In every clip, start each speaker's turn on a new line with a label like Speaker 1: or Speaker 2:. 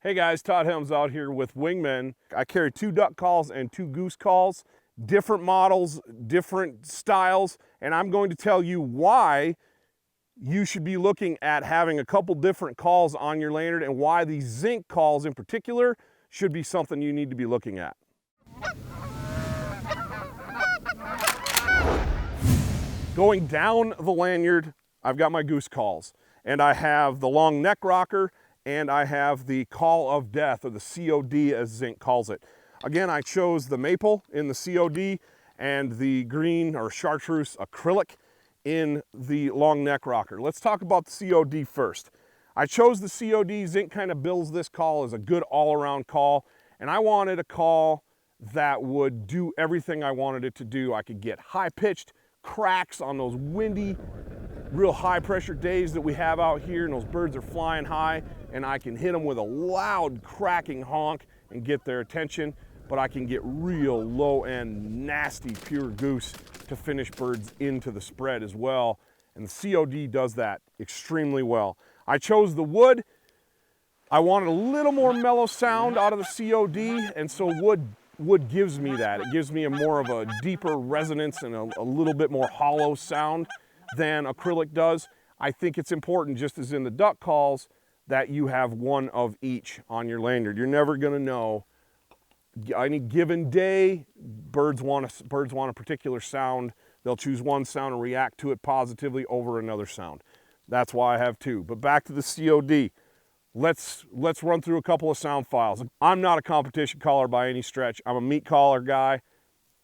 Speaker 1: Hey guys, Todd Helms out here with Wingmen. I carry 2 duck calls and 2 goose calls, different models, different styles, and I'm going to tell you why you should be looking at having a couple different calls on your lanyard and why these Zink calls in particular should be something you need to be looking at. Going down the lanyard, I've got my goose calls, and I have the long neck rocker, and I have the call of death, or the COD as Zink calls it. Again, I chose the maple in the COD and the green or chartreuse acrylic in the long neck rocker. Let's talk about the COD first. I chose the COD. Zink kind of bills this call as a good all-around call, and I wanted a call that would do everything I wanted it to do. I could get high-pitched cracks on those windy, real high-pressure days that we have out here, and those birds are flying high, and I can hit them with a loud cracking honk and get their attention, but I can get real low-end, nasty, pure goose to finish birds into the spread as well, and the COD does that extremely well. I chose the wood. I wanted a little more mellow sound out of the COD, and so wood gives me that. It gives me a more of a deeper resonance and a little bit more hollow sound than acrylic does. I think it's important, just as in the duck calls, that you have one of each on your lanyard. You're never gonna know. Any given day, birds want a particular sound. They'll choose one sound and react to it positively over another sound. That's why I have 2. But back to the COD. Let's run through a couple of sound files. I'm not a competition caller by any stretch. I'm a meat caller guy.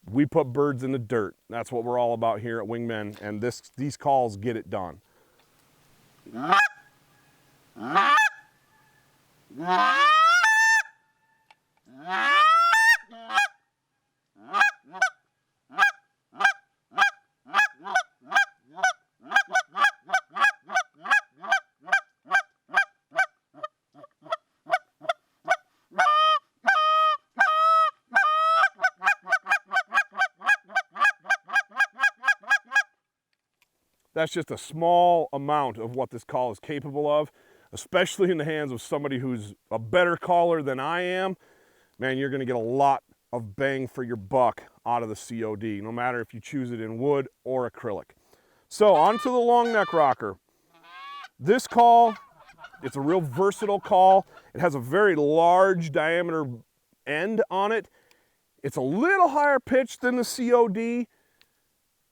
Speaker 1: We put birds in the dirt. That's what we're all about here at Wingmen, and these calls get it done. That's just a small amount of what this call is capable of, especially in the hands of somebody who's a better caller than I am. Man, you're gonna get a lot of bang for your buck out of the COD, no matter if you choose it in wood or acrylic. So on to the long neck rocker. This call, it's a real versatile call. It has a very large diameter end on it. It's a little higher pitched than the COD.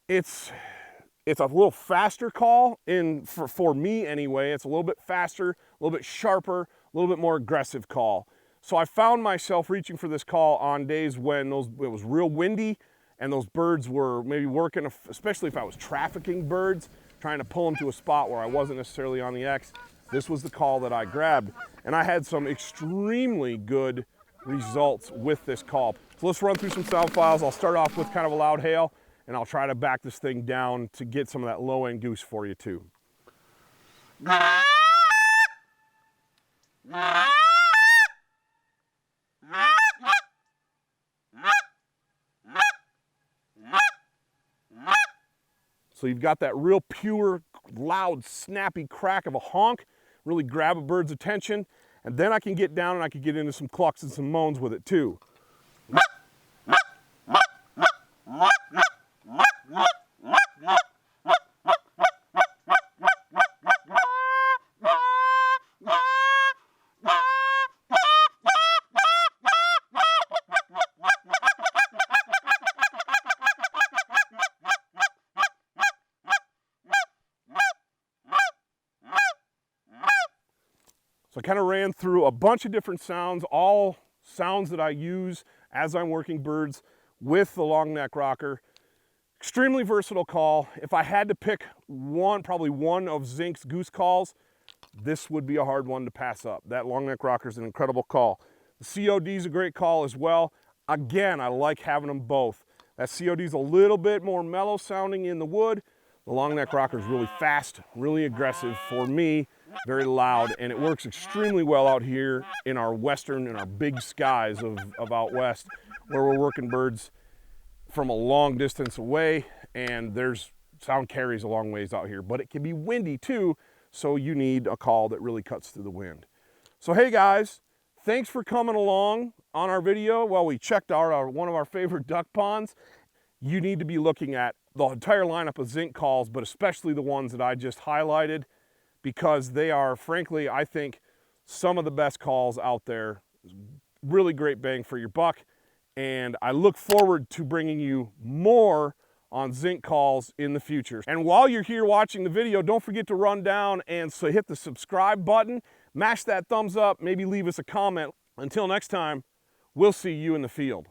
Speaker 1: It's a little faster call, for me anyway. It's a little bit faster, a little bit sharper, a little bit more aggressive call. So I found myself reaching for this call on days when it was real windy and those birds were maybe working, especially if I was trafficking birds, trying to pull them to a spot where I wasn't necessarily on the X. This was the call that I grabbed, and I had some extremely good results with this call. So let's run through some sound files. I'll start off with kind of a loud hail, and I'll try to back this thing down to get some of that low-end goose for you too. So you've got that real pure, loud, snappy crack of a honk, really grab a bird's attention, and then I can get down and I can get into some clucks and some moans with it too. So I kind of ran through a bunch of different sounds, all sounds that I use as I'm working birds with the long neck rocker. Extremely versatile call. If I had to pick one, probably one of Zink's goose calls, this would be a hard one to pass up. That long neck rocker is an incredible call. The COD is a great call as well. Again, I like having them both. That COD is a little bit more mellow sounding in the wood. The long neck rocker is really fast, really aggressive for me, very loud, and it works extremely well out here in our western and our big skies of out west, where we're working birds from a long distance away, and there's sound carries a long ways out here, but it can be windy too, so you need a call that really cuts through the wind. So hey guys, Thanks for coming along on our video while we checked out one of our favorite duck ponds. You need to be looking at the entire lineup of Zink Calls, but especially the ones that I just highlighted, because they are, frankly, I think, some of the best calls out there. Really great bang for your buck, and I look forward to bringing you more on Zink Calls in the future. And while you're here watching the video, don't forget to run down and hit the subscribe button, mash that thumbs up, maybe leave us a comment. Until next time, we'll see you in the field.